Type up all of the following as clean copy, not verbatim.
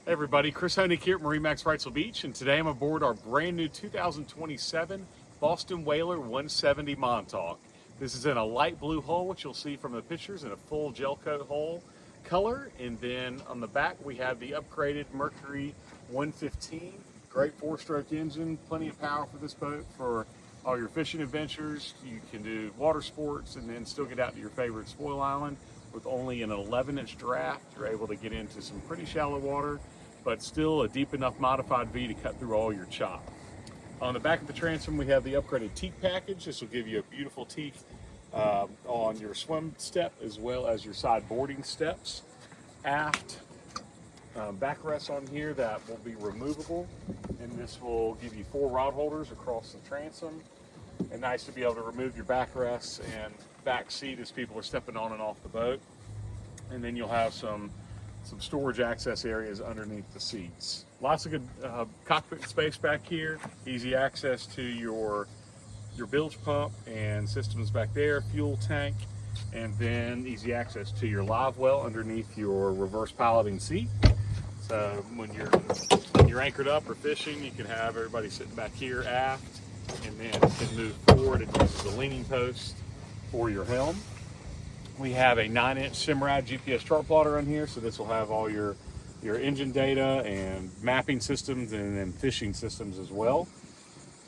Hey everybody, Chris Honig here at MarineMax Wrightsville Beach, and today I'm aboard our brand new 2027 Boston Whaler 170 Montauk. This is in a light blue hull, which you'll see from the pictures, in a full gel coat hull color. And then on the back we have the upgraded Mercury 115. Great four-stroke engine, plenty of power for this boat for all your fishing adventures. You can do water sports and then still get out to your favorite spoil island. With only an 11-inch draft, you're able to get into some pretty shallow water, but still a deep enough modified V to cut through all your chop. On the back of the transom, we have the upgraded teak package. This will give you a beautiful teak on your swim step as well as your side boarding steps. Aft backrests on here that will be removable, and this will give you 4 rod holders across the transom. And nice to be able to remove your backrests and back seat as people are stepping on and off the boat. And then you'll have some storage access areas underneath the seats. Lots of good cockpit space back here. Easy access to your bilge pump and systems back there, fuel tank, and then easy access to your live well underneath your reverse piloting seat. So when you're anchored up or fishing, you can have everybody sitting back here aft, and then you can move forward and use the leaning post for your helm. We have a 9-inch Simrad GPS chart plotter on here, so this will have all your engine data and mapping systems and then fishing systems as well.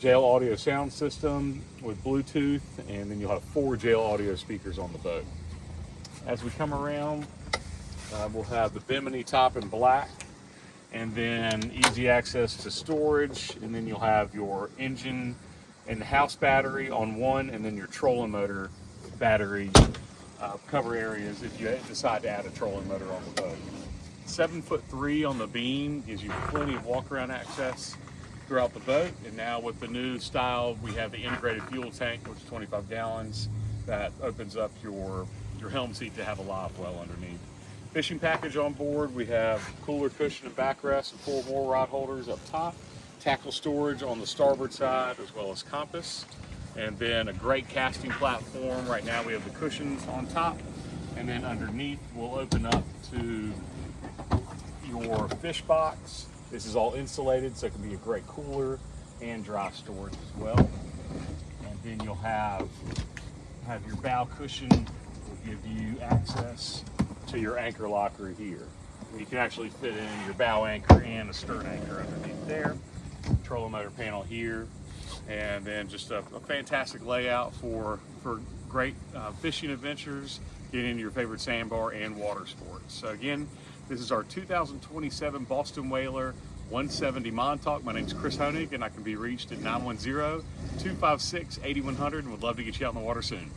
JL audio sound system with Bluetooth, and then you'll have 4 JL audio speakers on the boat. As we come around, we'll have the Bimini top in black, and then easy access to storage, and then you'll have your engine and the house battery on one, and then your trolling motor battery cover areas if you decide to add a trolling motor on the boat. 7'3" on the beam gives you plenty of walk-around access throughout the boat. And now with the new style, we have the integrated fuel tank, which is 25 gallons, that opens up your helm seat to have a live well underneath. Fishing package on board, we have cooler cushion and backrest and 4 more rod holders up top, tackle storage on the starboard side as well as compass, and then a great casting platform. Right now we have the cushions on top, and then underneath we'll open up to your fish box. This is all insulated, so it can be a great cooler and dry storage as well. And then you'll have your bow cushion will give you access to your anchor locker here. You can actually fit in your bow anchor and a stern anchor underneath there. Trolling motor panel here, and then just a fantastic layout for great fishing adventures, getting into your favorite sandbar and water sports. So again, this is our 2027 Boston Whaler 170 Montauk. My name is Chris Honig, and I can be reached at 910-256-8100, and would love to get you out in the water soon.